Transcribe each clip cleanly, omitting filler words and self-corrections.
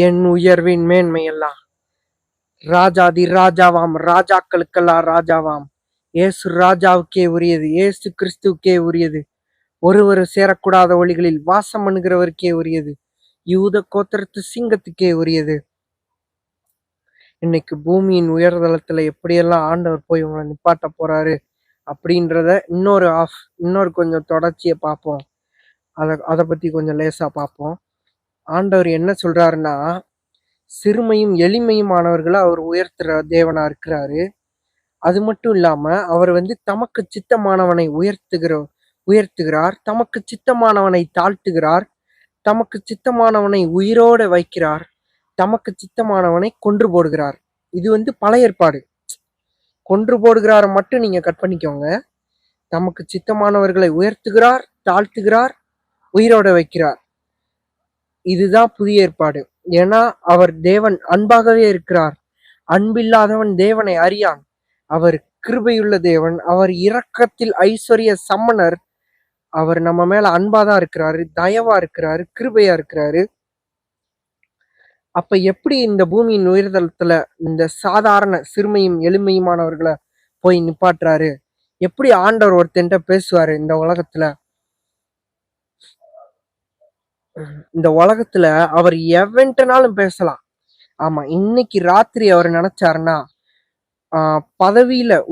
என் உயர்வின் மேன்மையெல்லாம் ராஜாதி ராஜாவாம் ராஜாக்களுக்கெல்லாம் ராஜாவாம் இயேசு ராஜாவுக்கே உரியது, இயேசு கிறிஸ்துவுக்கே உரியது, ஒருவர் சேரக்கூடாத ஒளிகளில் வாசம் பண்ணுகிறவருக்கே உரியது, யூத கோத்திரத்து சிங்கத்துக்கே உரியது. இன்னைக்கு பூமியின் உயர்தளத்துல எப்படியெல்லாம் ஆண்டவர் போய் உங்களை நிப்பாட்ட போறாரு அப்படின்றத இன்னொரு கொஞ்சம் தொடர்ச்சியை பார்ப்போம். அதை பத்தி கொஞ்சம் லேசா பார்ப்போம். ஆண்டவர் என்ன சொல்றாருன்னா, சிறுமையும் எளிமையுமானவர்களை அவர் உயர்த்துற தேவனா இருக்கிறாரு. அது மட்டும் இல்லாம அவர் தமக்கு சித்தமானவனை உயர்த்துகிறார், தமக்கு சித்தமானவனை தாழ்த்துகிறார், தமக்கு சித்தமானவனை உயிரோட வைக்கிறார், தமக்கு சித்தமானவனை கொன்று போடுகிறார். இது பழைய ஏற்பாடு. கொன்று போடுகிறார மட்டும் நீங்க கட் பண்ணிக்கோங்க. தமக்கு சித்தமானவர்களை உயர்த்துகிறார், தாழ்த்துகிறார், உயிரோட வைக்கிறார். இதுதான் புதிய ஏற்பாடு. ஏன்னா அவர் தேவன் அன்பாகவே இருக்கிறார். அன்பில்லாதவன் தேவனை அறியான். அவர் கிருபையுள்ள தேவன், அவர் இரக்கத்தில் ஐஸ்வர்ய சம்மனர். அவர் நம்ம மேல அன்பாதான் இருக்கிறாரு, தயவா இருக்கிறாரு, கிருபையா இருக்கிறாரு. அப்ப எப்படி இந்த பூமியின் உயர்தளத்துல இந்த சாதாரண சிறுமையும் எளிமையுமானவர்களை போய் நிப்பாட்டுறாரு? எப்படி ஆண்டவர் ஒருத்தன்ட்ட பேசுவாரு? இந்த உலகத்துல அவர் எவன்ட்டனாலும் பேசலாம். ஆமா, இன்னைக்கு ராத்திரி அவர் நினைச்சாருன்னா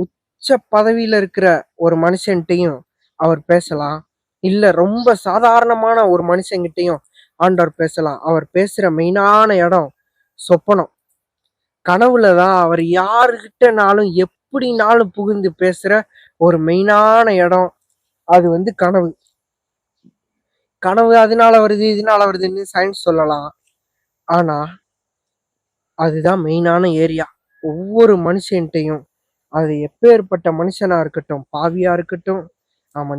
உச்ச பதவியில இருக்கிற ஒரு மனுஷன்கிட்டையும் அவர் பேசலாம். இல்ல ரொம்ப சாதாரணமான ஒரு மனுஷங்கிட்டையும் ஆண்டவர் பேசலாம். அவர் பேசுற மெயினான இடம் சொப்பனம், கனவுலதான். அவர் யாருகிட்டனாலும் எப்படினாலும் புகுந்து பேசுற ஒரு மெயினான இடம் அது கனவு. கனவு அதனால வருது இதனால வருதுன்னு சயின்ஸ் சொல்லலாம். ஆனா அதுதான் மெயினான ஏரியா. ஒவ்வொரு மனுஷன்ட்டையும், அது எப்பேற்பட்ட மனுஷனா இருக்கட்டும், பாவியா இருக்கட்டும்,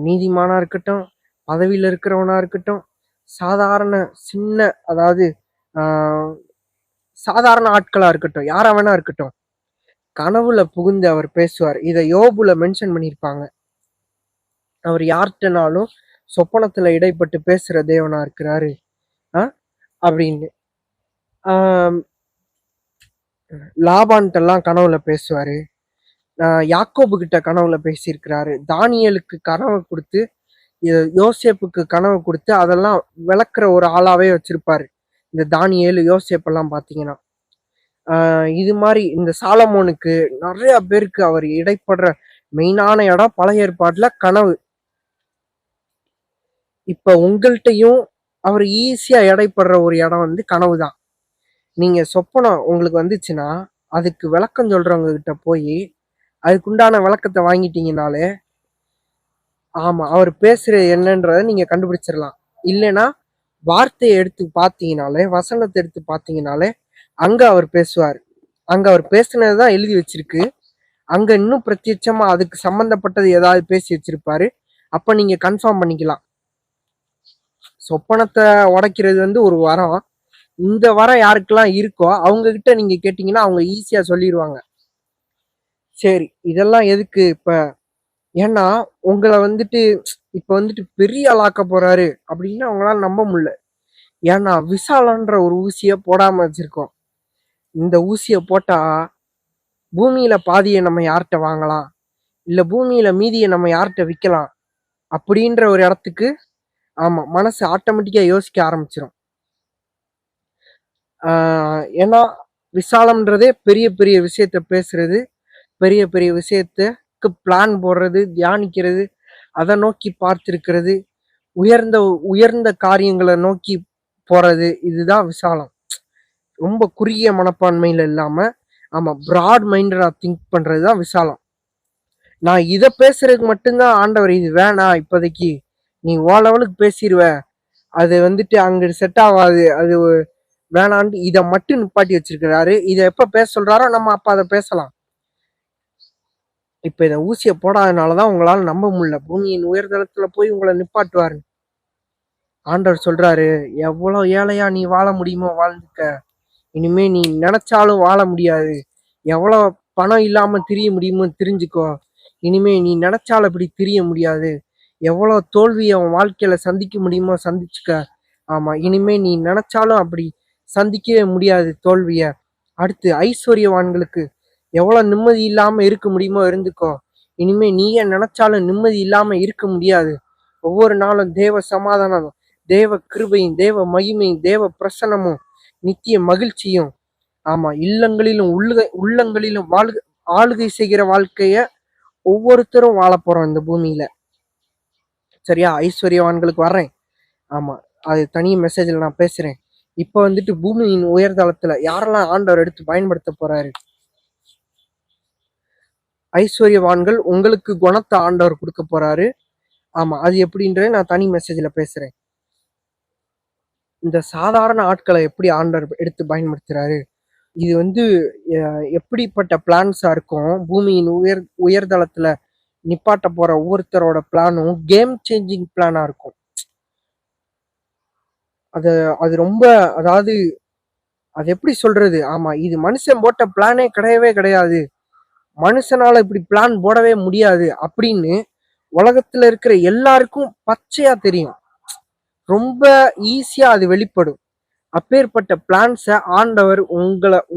நீதிமானா இருக்கட்டும், பதவியில இருக்கிறவனா இருக்கட்டும், சாதாரண ஆட்களா இருக்கட்டும், யாரா வேணா இருக்கட்டும், கனவுல புகுந்து அவர் பேசுவார். இதை யோபுல மென்ஷன் பண்ணியிருப்பாங்க. அவர் யார்கிட்டனாலும் சொப்பனத்துல இடைப்பட்டு பேசுற தேவனா இருக்கிறாரு அப்படின்னு. லாபான்ட்டெல்லாம் கனவுல பேசுவாரு. யாக்கோபு கிட்ட கனவுல பேசியிருக்கிறாரு. தானியலுக்கு கனவு கொடுத்து, யோசேப்புக்கு கனவு கொடுத்து அதெல்லாம் விளக்குற ஒரு ஆளாவே வச்சிருப்பாரு. இந்த தானியேலு யோசேப்பெல்லாம் பாத்தீங்கன்னா இது மாதிரி இந்த சாலமோனுக்கு நிறைய பேருக்கு அவர் இடைப்படுற மெயினான இடம் பழைய ஏற்பாட்டுல கனவு. இப்ப உங்கள்கிட்டையும் அவர் ஈஸியா இடைப்படுற ஒரு இடம் கனவு தான். நீங்க சொப்பனம் உங்களுக்கு வந்துச்சுன்னா அதுக்கு விளக்கம் சொல்றவங்க கிட்ட போய் அதுக்குண்டான விளக்கத்தை வாங்கிட்டீங்கனாலே அவர் பேசுற என்னன்றத நீங்க கண்டுபிடிச்சிடலாம். இல்லைன்னா வார்த்தையை எடுத்து பார்த்தீங்கனாலே, வசனத்தை எடுத்து பார்த்தீங்கனாலே அங்க அவர் பேசுவார். அங்க அவர் பேசுனதுதான் எழுதி வச்சிருக்கு. அங்க இன்னும் பிரத்யட்சமா அதுக்கு சம்பந்தப்பட்டது ஏதாவது பேசி வச்சிருப்பாரு. அப்ப நீங்க கன்ஃபார்ம் பண்ணிக்கலாம். சொப்பனத்தை உடைக்கிறது ஒரு வரம். இந்த வரம் யாருக்கெல்லாம் இருக்கோ அவங்க கிட்ட நீங்க கேட்டீங்கன்னா அவங்க ஈஸியா சொல்லிடுவாங்க. சரி, இதெல்லாம் எதுக்கு இப்ப? ஏன்னா உங்களை இப்ப பெரிய ஆளாக்க போறாரு அப்படின்னா அவங்களால நம்ப முடியல. ஏன்னா விசாலன்ற ஒரு ஊசிய போடாம வச்சிருக்கோம். இந்த ஊசிய போட்டா பூமியில பாதியை நம்ம யார்கிட்ட வாங்கலாம், இல்ல பூமியில மீதியை நம்ம யார்கிட்ட விற்கலாம் அப்படின்ற ஒரு இடத்துக்கு மனசு ஆட்டோமேட்டிக்கா யோசிக்க ஆரம்பிச்சிடும். ஏன்னா விசாலம்ன்றதே பெரிய பெரிய விஷயத்த பேசுறது, பெரிய பெரிய விஷயத்துக்கு பிளான் போடுறது, தியானிக்கிறது, அதை நோக்கி பார்த்திருக்கிறது, உயர்ந்த காரியங்களை நோக்கி போறது. இதுதான் விசாலம். ரொம்ப குறுகிய மனப்பான்மையில இல்லாம பிராட் மைண்டடா திங்க் பண்றதுதான் விசாலம். நான் இதை பேசுறதுக்கு மட்டும்தான் ஆண்டவர் இது வேணாம், இப்போதைக்கு நீ ஓ லெவலுக்கு பேசிடுவ, அது அங்க செட் ஆகாது, அது வேணான்ட்டு இதை மட்டும் நிப்பாட்டி வச்சிருக்கிறாரு. இதை எப்ப பேச சொல்றாரோ நம்ம அப்ப அதை பேசலாம். இப்ப இதை ஊசிய போடாதனாலதான் உங்களால நம்ப முடியல. பூமியின் உயர்தளத்துல போய் உங்களை நிப்பாட்டுவாரு. ஆண்டவர் சொல்றாரு, எவ்வளவு ஏழையா நீ வாழ முடியுமோ வாழ்ந்துக்க. இனிமே நீ நினைச்சாலும் வாழ முடியாது. எவ்வளவு பணம் இல்லாம திரிய முடியுமோ தெரிஞ்சுக்கோ. இனிமே நீ நினைச்சாலும் அப்படி திரிய முடியாது. எவ்வளவு தோல்வியை உன் வாழ்க்கையில சந்திக்க முடியுமோ சந்திச்சுக்க. இனிமே நீ நினைச்சாலும் அப்படி சந்திக்கவே முடியாது தோல்விய. அடுத்து ஐஸ்வர்யவான்களுக்கு எவ்வளவு நிம்மதி இல்லாம இருக்க முடியுமோ இருந்துக்கோ. இனிமே நீயே நினைச்சாலும் நிம்மதி இல்லாம இருக்க முடியாது. ஒவ்வொரு நாளும் தேவ சமாதானம், தேவ கிருபையும், தேவ மகிமையும், தேவ பிரசனமும், நித்திய மகிழ்ச்சியும், ஆமா, இல்லங்களிலும் உள்ளங்களிலும் ஆளுகை செய்கிற வாழ்க்கைய ஒவ்வொருத்தரும் வாழ போறோம் இந்த பூமியில. சரியா? ஐஸ்வர்யவான்களுக்கு வர்றேன். ஆமா, அது தனி மெசேஜ்ல நான் பேசுறேன். இப்ப வந்துட்டு பூமியின் உயர்தளத்துல யாரெல்லாம் ஆண்டவர் எடுத்து பயன்படுத்த போறாரு? ஐஸ்வர்யவான்கள் உங்களுக்கு குணத்தை ஆண்டவர் கொடுக்க போறாரு. ஆமா, அது எப்படின்றத நான் தனி மெசேஜ்ல பேசுறேன். இந்த சாதாரண ஆட்களை எப்படி ஆண்டவர் எடுத்து பயன்படுத்துறாரு? இது வந்து எப்படிப்பட்ட பிளான்ஸா இருக்கும்? பூமியின் உயர்தளத்துல நிப்பாட்ட போற ஒவ்வொருத்தரோட பிளானும் கேம் சேஞ்சிங் பிளானா இருக்கும். அது ரொம்ப, அதாவது அது எப்படி சொல்றது? ஆமா, இது மனுஷன் போட்ட பிளானே கிடையவே கிடையாது, மனுஷனால இப்படி பிளான் போடவே முடியாது அப்படின்னு உலகத்துல இருக்கிற எல்லாருக்கும் பச்சையா தெரியும். ரொம்ப ஈஸியா அது வெளிப்படும். அப்பேற்பட்ட பிளான்ஸை ஆண்டவர்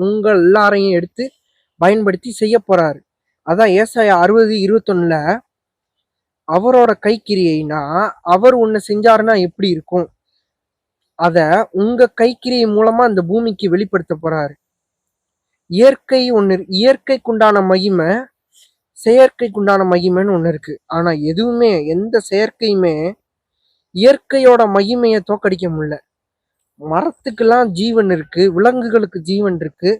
உங்க எல்லாரையும் எடுத்து பயன்படுத்தி செய்ய போறாரு. அதான் ஏசாயா 60:21 அவரோட கைக்கிரியைனா அவர் ஒண்ணு செஞ்சாருன்னா எப்படி இருக்கும், அத உங்க கைக்கிரியை மூலமா அந்த பூமிக்கு வெளிப்படுத்த போறாரு. இயற்கைக்குண்டான மகிமை, செயற்கைக்குண்டான மகிமைன்னு ஒண்ணு இருக்கு. ஆனா எதுவுமே, எந்த செயற்கையுமே இயற்கையோட மகிமையை தோக்கடிக்க முடியல. மரத்துக்கெல்லாம் ஜீவன் இருக்கு, விலங்குகளுக்கு ஜீவன் இருக்கு,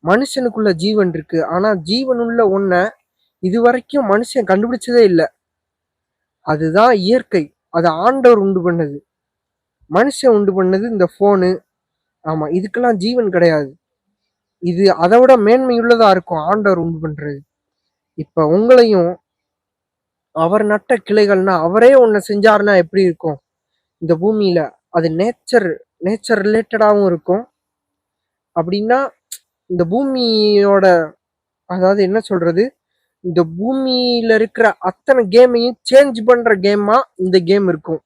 மனுஷனுக்குள்ள ஜீவன் இருக்கு. ஆனா ஜீவனுள்ள ஒன்ன இதுவரைக்கும் மனுஷன் கண்டுபிடிச்சதே இல்லை. அதுதான் இயற்கை. அது ஆண்டவர் உண்டு பண்ணது. மனுஷன் உண்டு பண்ணது இந்த போனு. ஆமா, இதுக்கெல்லாம் ஜீவன் கிடையாது. இது அதை விட மேன்மையுள்ளதா இருக்கும் ஆண்டவர் உண்டு பண்றது. இப்ப உங்களையும் அவர் நட்ட கிளைகள்னா, அவரே ஒண்ணு செஞ்சாருன்னா எப்படி இருக்கும் இந்த பூமியில? அது நேச்சர் ரிலேட்டடாகவும் இருக்கும். அப்படின்னா இந்த பூமியோட, அதாவது என்ன சொல்றது, இந்த பூமியில இருக்கிற அத்தனை கேமையும் சேஞ்ச் பண்ற கேமா இந்த கேம் இருக்கும்.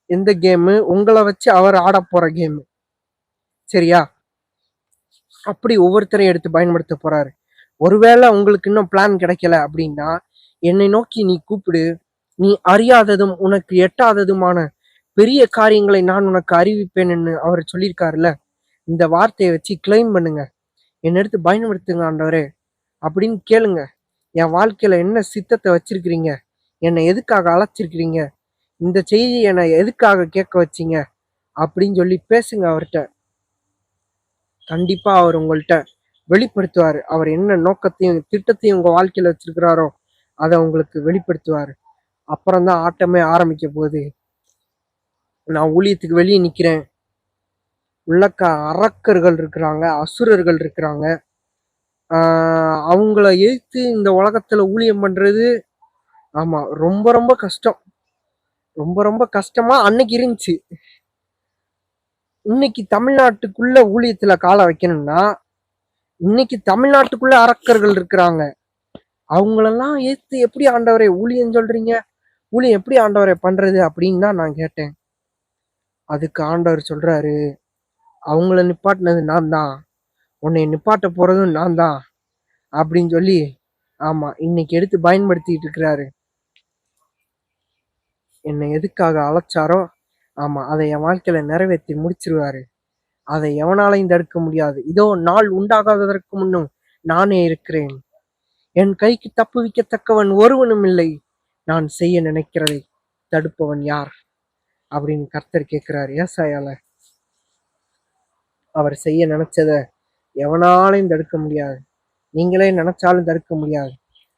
எந்த கேமு? உங்களை வச்சு அவர் ஆட போற கேமு. சரியா? அப்படி ஒவ்வொருத்தரையும் எடுத்து பயன்படுத்த போறாரு. ஒருவேளை உங்களுக்கு இன்னும் பிளான் கிடைக்கல அப்படின்னா என்னை நோக்கி நீ கூப்பிடு, நீ அறியாததும் உனக்கு எட்டாததுமான பெரிய காரியங்களை நான் உனக்கு அறிவிப்பேன்னு அவர் சொல்லியிருக்காருல்ல. இந்த வார்த்தையை வச்சு கிளைம் பண்ணுங்க, என்னை எடுத்து பயன்படுத்துங்க ஆண்டவரே அப்படின்னு கேளுங்க. என் வாழ்க்கையில என்ன சித்தத்தை வச்சிருக்கிறீங்க, என்னை எதுக்காக அழைச்சிருக்கிறீங்க, இந்த செய்தி என்னை எதுக்காக கேட்க வச்சிங்க அப்படின்னு சொல்லி பேசுங்க அவர்கிட்ட. கண்டிப்பா அவர் உங்கள்கிட்ட வெளிப்படுத்துவார். அவர் என்ன நோக்கத்தையும் திட்டத்தையும் உங்க வாழ்க்கையில வச்சிருக்கிறாரோ அதை உங்களுக்கு வெளிப்படுத்துவார். அப்புறம்தான் ஆட்டமே ஆரம்பிக்க போகுது. நான் ஊழியத்துக்கு வெளியே நிக்கிறேன். உள்ளக்க அரக்கர்கள் இருக்கிறாங்க, அசுரர்கள் இருக்கிறாங்க. அவங்கள எதிர்த்து இந்த உலகத்துல ஊழியம் பண்றது, ஆமா, ரொம்ப ரொம்ப கஷ்டம். ரொம்ப ரொம்ப கஷ்டமா அன்னைக்கு இருந்துச்சு. இன்னைக்கு தமிழ்நாட்டுக்குள்ள ஊழியத்துல காலை வைக்கணும்னா, இன்னைக்கு தமிழ்நாட்டுக்குள்ள அரக்கர்கள் இருக்கிறாங்க. அவங்களெல்லாம் ஏத்து எப்படி ஆண்டவரை ஊழியம் சொல்றீங்க, ஊழியம் எப்படி ஆண்டவரை பண்றது அப்படின்னு தான் நான் கேட்டேன். அதுக்கு ஆண்டவர் சொல்றாரு, அவங்கள நிப்பாட்டினது நான் தான், உன்னை நிப்பாட்ட போறதும் நான் தான் அப்படின்னு சொல்லி, ஆமா, இன்னைக்கு எடுத்து பயன்படுத்திட்டு இருக்கிறாரு. என்னை எதுக்காக அழைச்சாரோ, ஆமா, அதை என் வாழ்க்கையில நிறைவேற்றி முடிச்சிருவாரு. அதை எவனாலையும் தடுக்க முடியாது. இதோ நாள் உண்டாகாததற்கு முன்னும் நானே இருக்கிறேன், என் கைக்கு தப்புவிக்கத்தக்கவன் ஒருவனும் இல்லை, நான் செய்ய நினைக்கிறதை தடுப்பவன் யார் அப்படின்னு கர்த்தர் கேட்கிறார் ஏசாயால. அவர் செய்ய நினைச்சத எவனாலையும் தடுக்க முடியாது. நீங்களே நினைச்சாலும் தடுக்க முடியாது.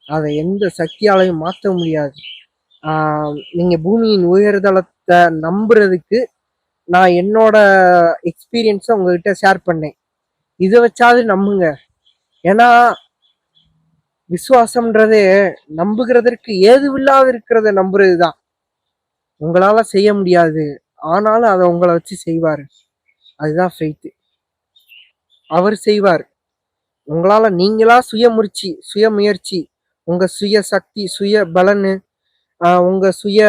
அதை எந்த சக்தியாலையும் மாற்ற முடியாது. நீங்க பூமியின் உயர்தளத்தை நம்புறதுக்கு நான் என்னோட எக்ஸ்பீரியன்ஸை உங்ககிட்ட ஷேர் பண்ணேன். இதை வச்சாவது நம்புங்க. ஏன்னா விசுவாசம்ன்றதே நம்புகிறதற்கு ஏதுவில்லாத இருக்கிறத நம்புறதுதான். உங்களால செய்ய முடியாது, ஆனாலும் அதை உங்களை வச்சு செய்வாரு. அதுதான் ஃபெய்த். அவர் செய்வார். உங்களால நீங்களா சுய முயற்சி, உங்க சுய சக்தி, சுய பலனு, உங்க சுய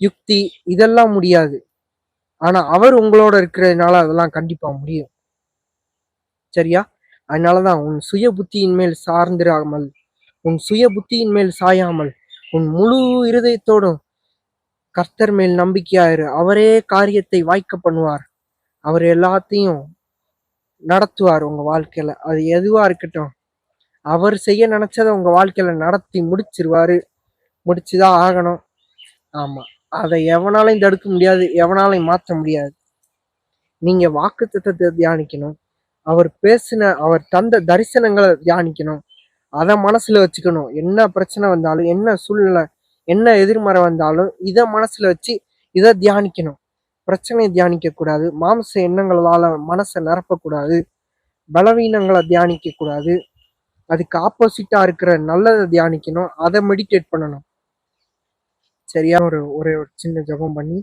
யுக்தி, இதெல்லாம் முடியாது. ஆனா அவர் உங்களோட இருக்கிறதுனால அதெல்லாம் கண்டிப்பா முடியும். சரியா? அதனாலதான் உன் சுய புத்தியின் மேல் சார்ந்திராமல், உன் சுய புத்தியின் மேல் சாயாமல், உன் முழு இருதயத்தோடும் கர்த்தர் மேல் நம்பிக்கையாயிரு. அவரே காரியத்தை வாய்க்க பண்ணுவார். அவர் எல்லாத்தையும் நடத்துவார் உங்க வாழ்க்கையில. அது எதுவா இருக்கட்டும், அவர் செய்ய நினைச்சதை உங்க வாழ்க்கையில நடத்தி முடிச்சிருவாரு. முடிச்சுதான் ஆகணும். ஆமா, அதை எவனாலையும் தடுக்க முடியாது, எவனாலையும் மாற்ற முடியாது. நீங்க வாக்குத்தத்தத்தை தியானிக்கணும். அவர் தந்த தரிசனங்களை தியானிக்கணும். அதை மனசுல வச்சுக்கணும். என்ன பிரச்சனை வந்தாலும், என்ன சூழ்நிலை, என்ன எதிர்மறை வந்தாலும் இதை மனசுல வச்சு இதை தியானிக்கணும். பிரச்சனையை தியானிக்க கூடாது. மாம்ச எண்ணங்களால மனசை நிரப்பக்கூடாது. பலவீனங்களை தியானிக்க கூடாது. அதுக்கு ஆப்போசிட்டா இருக்கிற நல்லதை தியானிக்கணும். அதை மெடிடேட் பண்ணணும். சரியா? ஒரு சின்ன ஜெபம் பண்ணி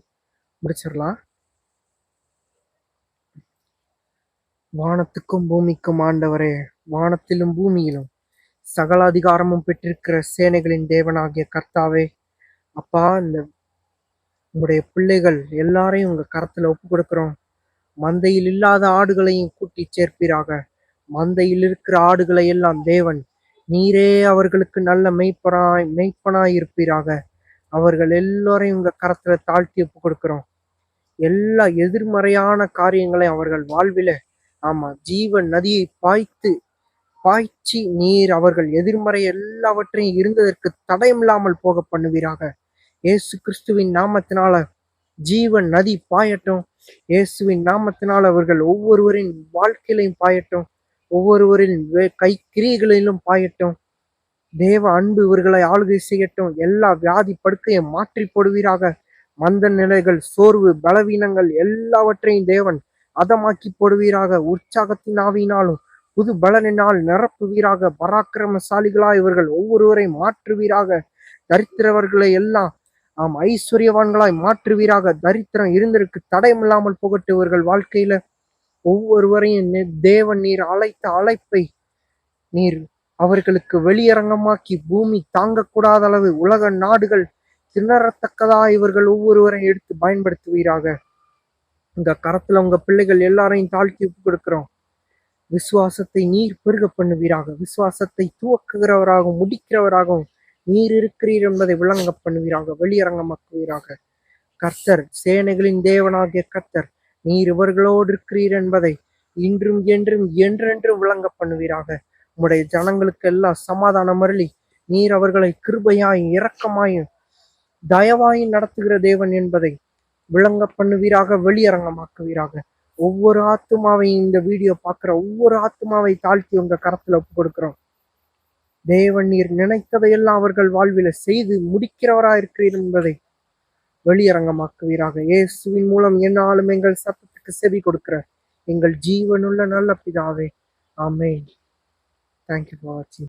முடிச்சிடலாம். வானத்துக்கும் பூமிக்கும் ஆண்டவரே, வானத்திலும் பூமியிலும் சகல அதிகாரமும் பெற்றிருக்கிற சேனைகளின் தேவனாகிய கர்த்தாவே, அப்பா, இந்த உங்களுடைய பிள்ளைகள் எல்லாரையும் உங்க கரத்துல ஒப்பு கொடுக்கிறோம். மந்தையில் இல்லாத ஆடுகளையும் கூட்டி சேர்ப்பீராக. மந்தையில் இருக்கிற ஆடுகளை எல்லாம் தேவன் நீரே அவர்களுக்கு நல்ல மெய்ப்பனாய் இருப்பீராக. அவர்கள் எல்லோரையும் உங்க கரத்துல தாழ்த்தி ஒப்பு கொடுக்கிறோம். எல்லா எதிர்மறையான காரியங்களையும் அவர்கள் வாழ்வில, ஆமா, ஜீவன் நதியை பாய்ச்சி நீர் அவர்கள் எதிர்மறை எல்லாவற்றையும் இருந்ததற்கு தடயமில்லாமல் போக பண்ணுவீராக. இயேசு கிறிஸ்துவின் நாமத்தினால ஜீவன் நதி பாயட்டும். இயேசுவின் நாமத்தினால் அவர்கள் ஒவ்வொருவரின் வாழ்க்கையிலையும் பாயட்டும். ஒவ்வொருவரின் கைக்கிரியைகளிலும் பாயட்டும். தேவ அன்பு இவர்களை ஆளுகை செய்யட்டும். எல்லா வியாதி படுக்கையை மாற்றி போடுவீராக. மந்த நிலைகள், சோர்வு, பலவீனங்கள் எல்லாவற்றையும் தேவன் அதமாக்கி போடுவீராக. உற்சாகத்தின் ஆவியினாலும் புது பலனினால் நிரப்புவீராக. பராக்கிரமசாலிகளாய் இவர்கள் ஒவ்வொருவரையும் மாற்றுவீராக. தரித்திரவர்களை எல்லாம் ஐஸ்வர்யவான்களாய் மாற்றுவீராக. தரித்திரம் இருந்ததற்கு தடயமில்லாமல் போகட்டு இவர்கள் வாழ்க்கையில. ஒவ்வொருவரையும் தேவன் நீர் அழைத்த அழைப்பை நீர் அவர்களுக்கு வெளியரங்கமாக்கி, பூமி தாங்கக்கூடாத அளவு உலக நாடுகள் திணறத்தக்கதா இவர்கள் ஒவ்வொருவரையும் எடுத்து பயன்படுத்துவீராக. இந்த கரத்துல உங்க பிள்ளைகள் எல்லாரையும் தாழ்த்தி ஒப்பு கொடுக்கிறோம். விசுவாசத்தை நீர் பெருக பண்ணுவீராக. விசுவாசத்தை துவக்குகிறவராகவும் முடிக்கிறவராகவும் நீர் இருக்கிறீர் என்பதை விளங்க பண்ணுவீராக, வெளியரங்கமாக்குவீராக. கர்த்தர், சேனைகளின் தேவனாகிய கர்த்தர், நீர் இவர்களோடு இருக்கிறீர் என்பதை இன்றும் என்றும் என்றென்றும் விளங்க பண்ணுவீராக. உம்முடைய ஜனங்களுக்கு எல்லாம் சமாதானம் அருளி நீர் அவர்களை கிருபையாயும் இரக்கமாயும் தயவாயும் நடத்துகிற தேவன் என்பதை விளங்க பண்ணுவீராக, வெளியரங்கமாக்குவீராக. ஒவ்வொரு ஆத்துமாவையும், இந்த வீடியோ பார்க்குற ஒவ்வொரு ஆத்துமாவை தாழ்த்தி உங்க கரத்துல ஒப்பு கொடுக்கிறோம். தேவன் நீர் நினைத்ததையெல்லாம் அவர்கள் வாழ்வில செய்து முடிக்கிறவராக இருக்கிறீர் என்பதை வெளியரங்கமாக்குவீராக. இயேசுவின் மூலம் என்னாலும் எங்கள் சத்தத்துக்கு செவி கொடுக்கிற எங்கள் ஜீவனுள்ள நல்ல பிதாவே, ஆமென். தேங்க்யூ ஃபார் வாட்சிங்.